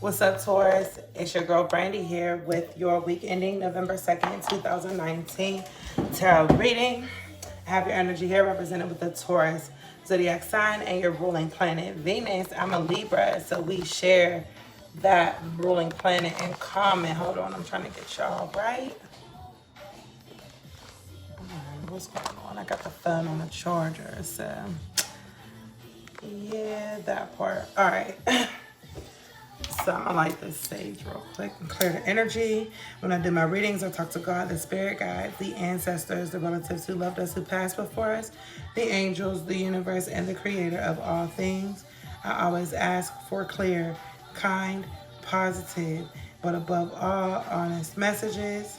What's up, Taurus? It's your girl Brandy here with your week ending November 2nd, 2019 tarot reading. I have your energy here represented with the Taurus zodiac sign and your ruling planet Venus. I'm a Libra, so we share that ruling planet in common. Hold on, I'm trying to get y'all right. What's going on? I got the phone on the charger, so yeah, that part. All right. So I'm gonna light this sage real quick and clear the energy. When I do my readings, I talk to God, the spirit guides, the ancestors, the relatives who loved us, who passed before us, the angels, the universe, and the creator of all things. I always ask for clear, kind, positive, but above all, honest messages.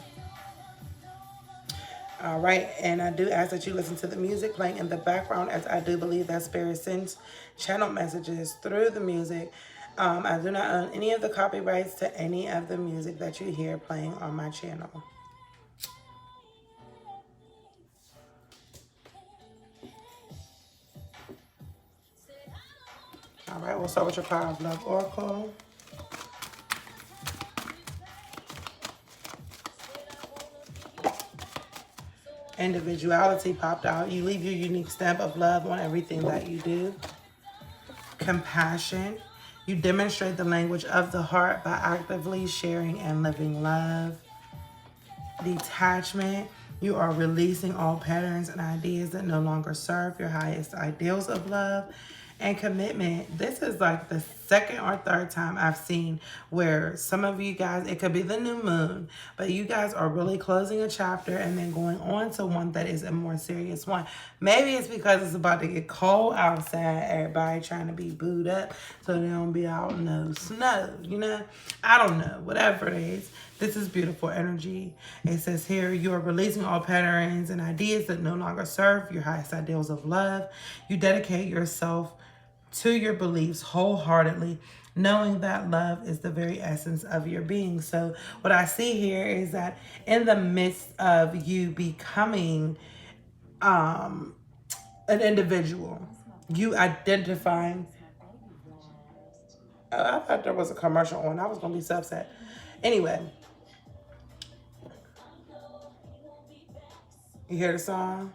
All right, and I do ask that you listen to the music playing in the background, as I do believe that Spirit sends channel messages through the music. I do not own any of the copyrights to any of the music that you hear playing on my channel. All right, we'll start with your Power of Love Oracle. Individuality popped out. You leave your unique stamp of love on everything that you do. Compassion. You demonstrate the language of the heart by actively sharing and living love. Detachment. You are releasing all patterns and ideas that no longer serve your highest ideals of love. And commitment. This is like the second or third time I've seen where some of you guys, it could be the new moon, but you guys are really closing a chapter and then going on to one that is a more serious one. Maybe it's because it's about to get cold outside. Everybody trying to be booed up so they don't be out in no snow, you know? I don't know. Whatever it is. This is beautiful energy. It says here, you are releasing all patterns and ideas that no longer serve your highest ideals of love. You dedicate yourself to your beliefs wholeheartedly, knowing that love is the very essence of your being. So what I see here is that in the midst of you becoming an individual, you identifying, I thought there was a commercial on. I was going to be so upset. Anyway, you hear the song?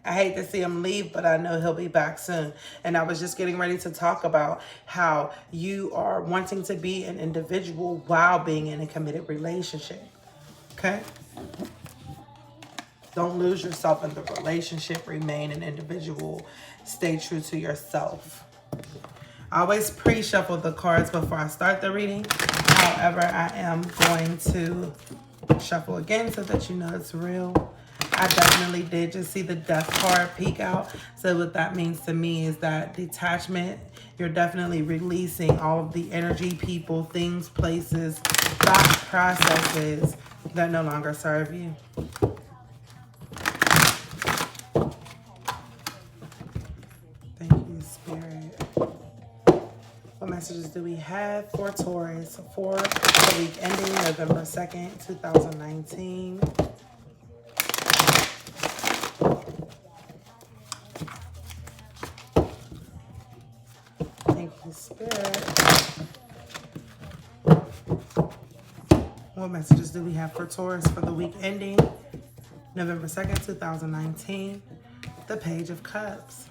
I hate to see him leave, but I know he'll be back soon. And I was just getting ready to talk about how you are wanting to be an individual while being in a committed relationship. Okay? Don't lose yourself in the relationship. Remain an individual. Stay true to yourself. I always pre-shuffle the cards before I start the reading. However, I am going to shuffle again so that you know it's real. I definitely did just see the death card peek out. So what that means to me is that detachment, you're definitely releasing all of the energy, people, things, places, thought processes that no longer serve you. Thank you, Spirit. What messages do we have for Taurus for the week ending November 2nd, 2019? Thank you, Spirit. What messages do we have for Taurus for the week ending November 2nd, 2019? The Page of Cups.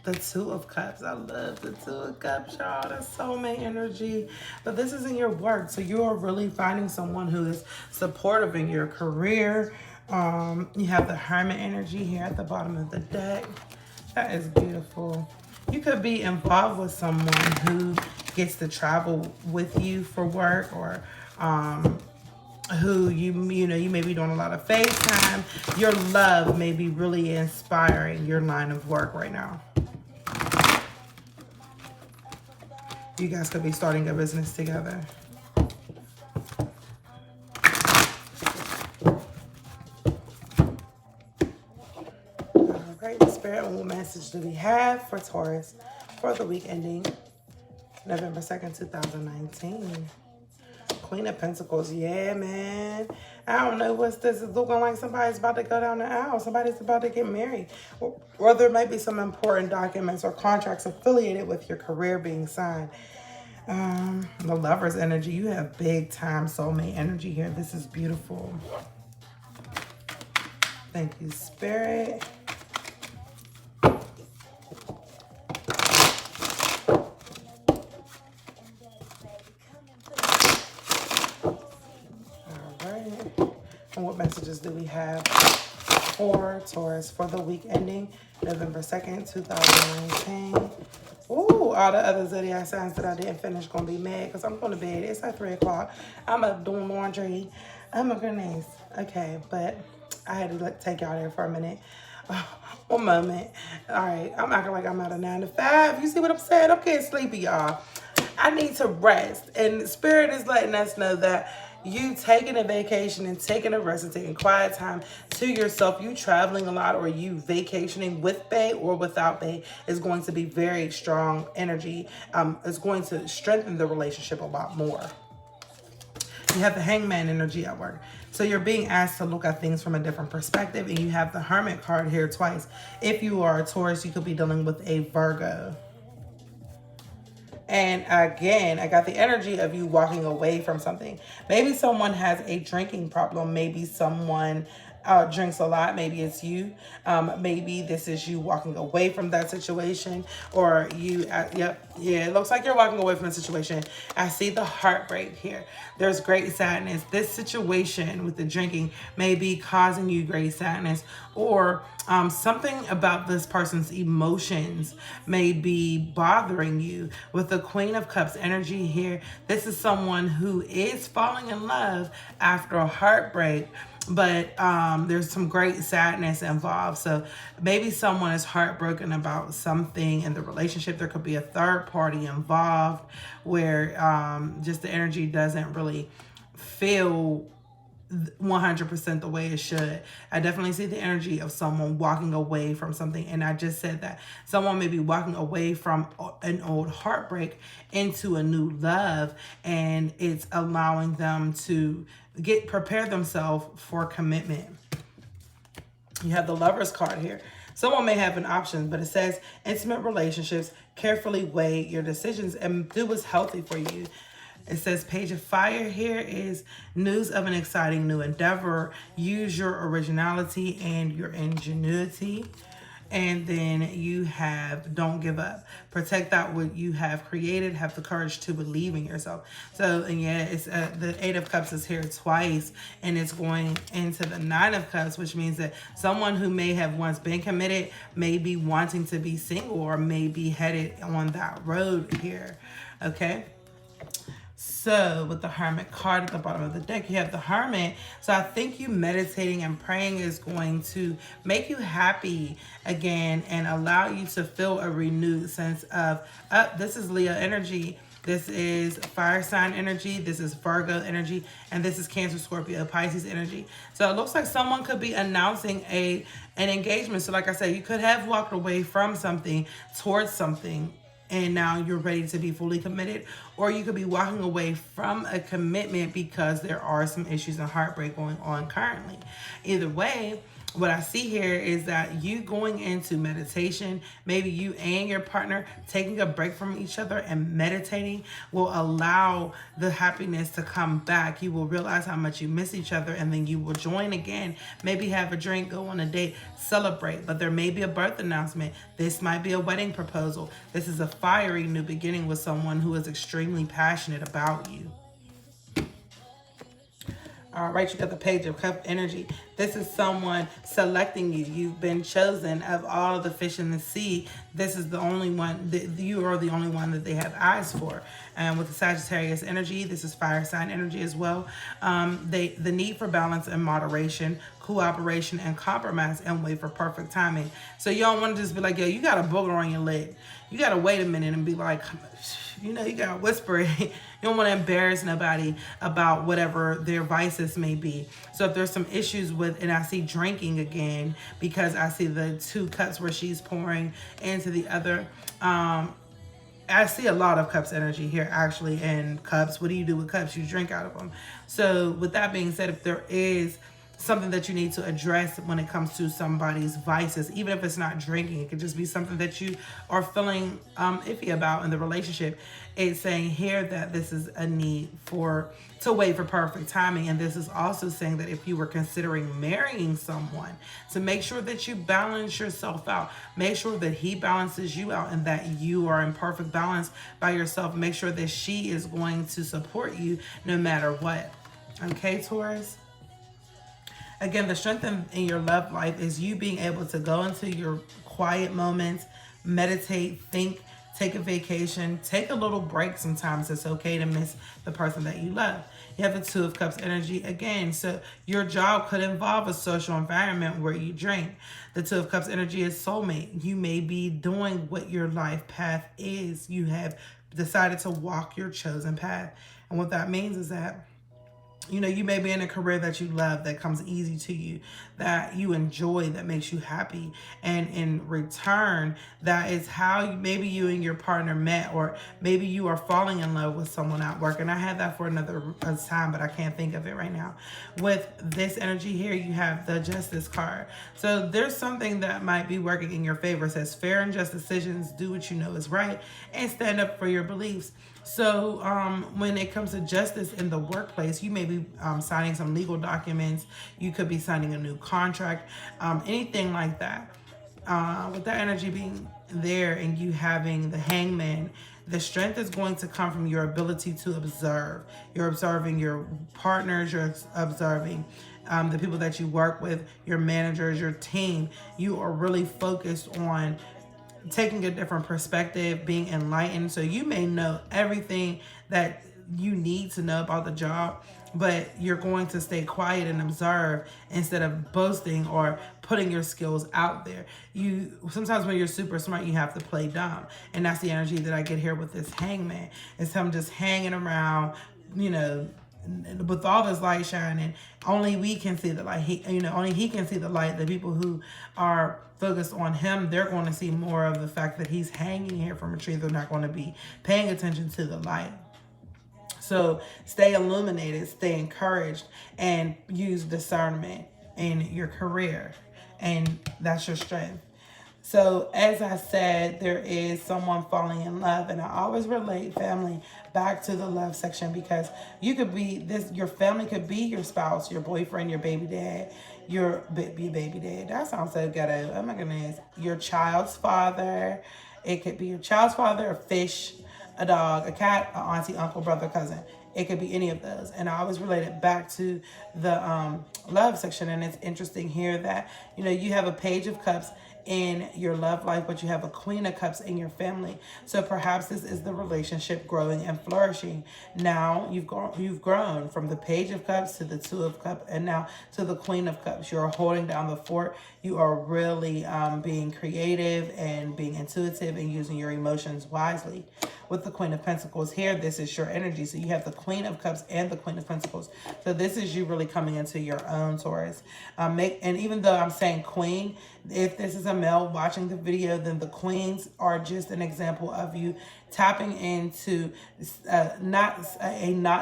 The Two of Cups. I love the Two of Cups, y'all. That's soulmate energy. But this is in your work. So you are really finding someone who is supportive in your career. You have the Hermit energy here at the bottom of the deck. That is beautiful. You could be involved with someone who gets to travel with you for work, or who you may be doing a lot of FaceTime. Your love may be really inspiring your line of work right now. You guys could be starting a business together. All right, Spirit, what message do we have for Taurus for the week ending November 2nd, 2019? Queen of Pentacles. Yeah, man. I don't know what's this. It's looking like somebody's about to go down the aisle. Somebody's about to get married. Or there might be some important documents or contracts affiliated with your career being signed. The Lover's energy. You have big time soulmate energy here. This is beautiful. Thank you, Spirit. And what messages do we have for Taurus for the week ending November 2nd, 2019? Ooh, all the other zodiac signs that I didn't finish gonna be mad because I'm going to bed. It's like 3 o'clock. I'm up doing laundry. Oh my goodness. Okay, but I had to take y'all there for a minute. One moment. All right, I'm acting like I'm at a 9 to 5. You see what I'm saying? I'm getting sleepy, y'all. I need to rest. And Spirit is letting us know that you taking a vacation and taking a rest and taking quiet time to yourself, you traveling a lot or you vacationing with Bae or without Bae is going to be very strong energy. It's going to strengthen the relationship a lot more. You have the Hangman energy at work. So you're being asked to look at things from a different perspective, and you have the Hermit card here twice. If you are a Taurus, you could be dealing with a Virgo. And again, I got the energy of you walking away from something. Maybe someone has a drinking problem. Maybe someone drinks a lot. Maybe it's you. Maybe this is you walking away from that situation, or you, it looks like you're walking away from the situation. I see the heartbreak here. There's great sadness. This situation with the drinking may be causing you great sadness, or something about this person's emotions may be bothering you. With the Queen of Cups energy here, this is someone who is falling in love after a heartbreak, but there's some great sadness involved. So maybe someone is heartbroken about something in the relationship. There could be a third party involved where just the energy doesn't really feel 100% the way it should. I definitely see the energy of someone walking away from something, and I just said that someone may be walking away from an old heartbreak into a new love, and it's allowing them to prepare themselves for commitment. You have the Lover's card here. Someone may have an option, but it says intimate relationships, carefully weigh your decisions and do what's healthy for you. It says Page of Fire here is news of an exciting new endeavor. Use your originality and your ingenuity. And then you have don't give up. Protect that what you have created. Have the courage to believe in yourself. So, and yeah, it's the 8 of Cups is here twice, and it's going into the 9 of Cups, which means that someone who may have once been committed may be wanting to be single or may be headed on that road here. Okay. So with the Hermit card at the bottom of the deck, you have the Hermit. So I think you meditating and praying is going to make you happy again and allow you to feel a renewed sense of, this is Leo energy. This is fire sign energy. This is Virgo energy. And this is Cancer, Scorpio, Pisces energy. So it looks like someone could be announcing an engagement. So like I said, you could have walked away from something towards something, and now you're ready to be fully committed, or you could be walking away from a commitment because there are some issues and heartbreak going on currently. Either way, what I see here is that you going into meditation, maybe you and your partner taking a break from each other and meditating will allow the happiness to come back. You will realize how much you miss each other, and then you will join again. Maybe have a drink, go on a date, celebrate. But there may be a birth announcement. This might be a wedding proposal. This is a fiery new beginning with someone who is extremely passionate about you. All right, you got the Page of Cup energy. This is someone selecting you. You've been chosen of all of the fish in the sea. This is the only one, you are the only one that they have eyes for. And with the Sagittarius energy, this is fire sign energy as well. The need for balance and moderation, cooperation and compromise, and wait for perfect timing. So you don't want to just be like, yo, you got a booger on your lip. You got to wait a minute and be like, you know, you got to whisper it. You don't want to embarrass nobody about whatever their vices may be. So if there's some issues with, and I see drinking again, because I see the 2 cups where she's pouring into the other. I see a lot of cups energy here, actually, and cups. What do you do with cups? You drink out of them. So with that being said, if there is something that you need to address when it comes to somebody's vices. Even if it's not drinking, it could just be something that you are feeling iffy about in the relationship. It's saying here that this is a need to wait for perfect timing. And this is also saying that if you were considering marrying someone, to make sure that you balance yourself out, make sure that he balances you out, and that you are in perfect balance by yourself. Make sure that she is going to support you no matter what. Okay, Taurus? Again, the strength in your love life is you being able to go into your quiet moments, meditate, think, take a vacation, take a little break. Sometimes it's okay to miss the person that you love. You have the Two of Cups energy again. So your job could involve a social environment where you drink. The Two of Cups energy is soulmate. You may be doing what your life path is. You have decided to walk your chosen path. And what that means is that, you know, you may be in a career that you love, that comes easy to you, that you enjoy, that makes you happy. And in return, that is how maybe you and your partner met, or maybe you are falling in love with someone at work. And I had that for another time, but I can't think of it right now. With this energy here, you have the Justice card. So there's something that might be working in your favor. It says fair and just decisions, do what you know is right, and stand up for your beliefs. So when it comes to justice in the workplace, you may be signing some legal documents. You could be signing a new contract, anything like that. With that energy being there and you having the Hangman, the strength is going to come from your ability to observe. You're observing your partners, you're observing the people that you work with, your managers, your team. You are really focused on taking a different perspective, being enlightened. So you may know everything that you need to know about the job, but you're going to stay quiet and observe instead of boasting or putting your skills out there. You sometimes when you're super smart, you have to play dumb. And that's the energy that I get here with this Hangman. It's him just hanging around, you know, with all this light shining. Only we can see the light. Only he can see the light. The people who are focused on him, they're going to see more of the fact that he's hanging here from a tree. They're not going to be paying attention to the light. So stay illuminated, stay encouraged, and use discernment in your career. And that's your strength. So as I said, there is someone falling in love, and I always relate family back to the love section, because you could be this, your family could be your spouse, your boyfriend, your baby dad, your baby dad. That sounds so ghetto. Oh my goodness. Your child's father. It could be your child's father, a fish, a dog, a cat, an auntie, uncle, brother, cousin. It could be any of those. And I always relate it back to the love section. And it's interesting here that, you know, you have a Page of Cups in your love life, but you have a Queen of Cups in your family. So perhaps this is the relationship growing and flourishing. Now you've grown from the Page of Cups to the Two of Cups, and now to the Queen of Cups. You're holding down the fort. You are really being creative and being intuitive and using your emotions wisely. With the Queen of Pentacles here, this is your energy. So you have the Queen of Cups and the Queen of Pentacles. So this is you really coming into your own, Taurus. And even though I'm saying Queen, if this is a male watching the video, then the Queens are just an example of you tapping into not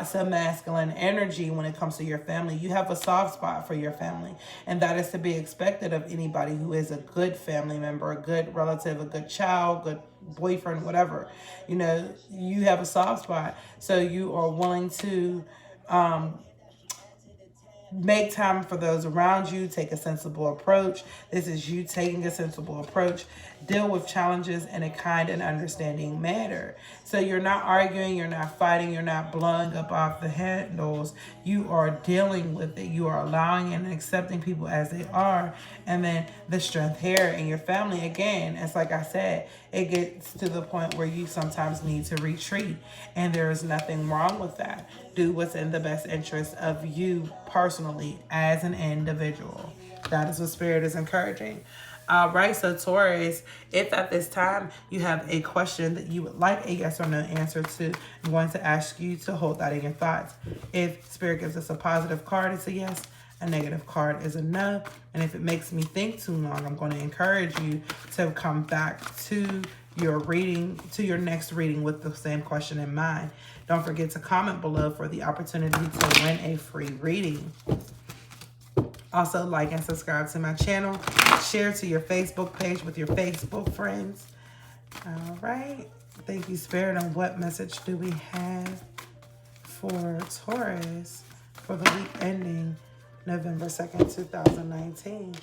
so masculine energy when it comes to your family. You have a soft spot for your family, and that is to be expected of anybody who is a good family member, a good relative, a good child, good boyfriend, whatever. You know, you have a soft spot, so you are willing to make time for those around you. Take a sensible approach. This is you taking a sensible approach. Deal with challenges in a kind and understanding manner. So you're not arguing, you're not fighting, you're not blowing up off the handles. You are dealing with it. You are allowing and accepting people as they are. And then the strength here in your family, again, it's like I said, it gets to the point where you sometimes need to retreat. And there is nothing wrong with that. Do what's in the best interest of you personally as an individual. That is what Spirit is encouraging. All right, so Taurus, if at this time you have a question that you would like a yes or no answer to, I'm going to ask you to hold that in your thoughts. If Spirit gives us a positive card, it's a yes. A negative card is a no. And if it makes me think too long, I'm going to encourage you to come back to your reading, to your next reading with the same question in mind. Don't forget to comment below for the opportunity to win a free reading. Also, like and subscribe to my channel. Share to your Facebook page with your Facebook friends. All right. Thank you, Spirit. And what message do we have for Taurus for the week ending November 2nd, 2019?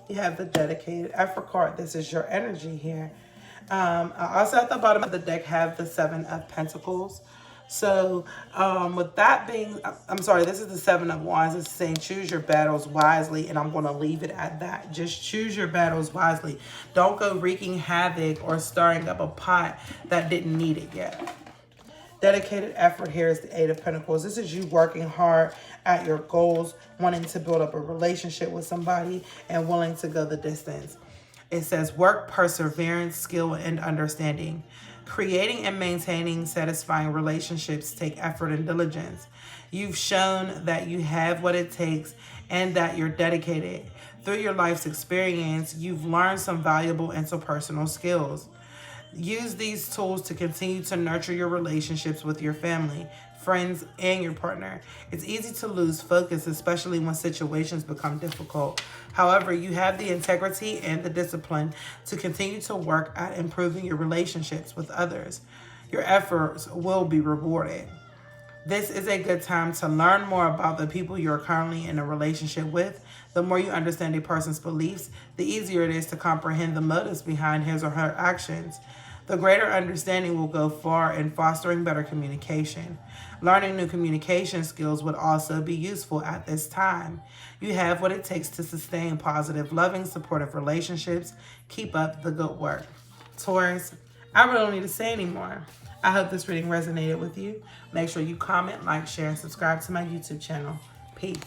You have the dedicated effort card. This is your energy here. I also at the bottom of the deck have the 7 of Pentacles. So with that being, I'm sorry, this is the 7 of Wands. It's saying choose your battles wisely, and I'm going to leave it at that. Just choose your battles wisely. Don't go wreaking havoc or stirring up a pot that didn't need it yet. Dedicated effort here is the 8 of Pentacles. This is you working hard at your goals, wanting to build up a relationship with somebody and willing to go the distance. It says work, perseverance, skill, and understanding. Creating and maintaining satisfying relationships take effort and diligence. You've shown that you have what it takes and that you're dedicated. Through your life's experience, you've learned some valuable interpersonal skills. Use these tools to continue to nurture your relationships with your family, friends, and your partner. It's easy to lose focus, especially when situations become difficult. However, you have the integrity and the discipline to continue to work at improving your relationships with others. Your efforts will be rewarded. This is a good time to learn more about the people you're currently in a relationship with. The more you understand a person's beliefs, the easier it is to comprehend the motives behind his or her actions. The greater understanding will go far in fostering better communication. Learning new communication skills would also be useful at this time. You have what it takes to sustain positive, loving, supportive relationships. Keep up the good work. Taurus, I really don't need to say anymore. I hope this reading resonated with you. Make sure you comment, like, share, and subscribe to my YouTube channel. Peace.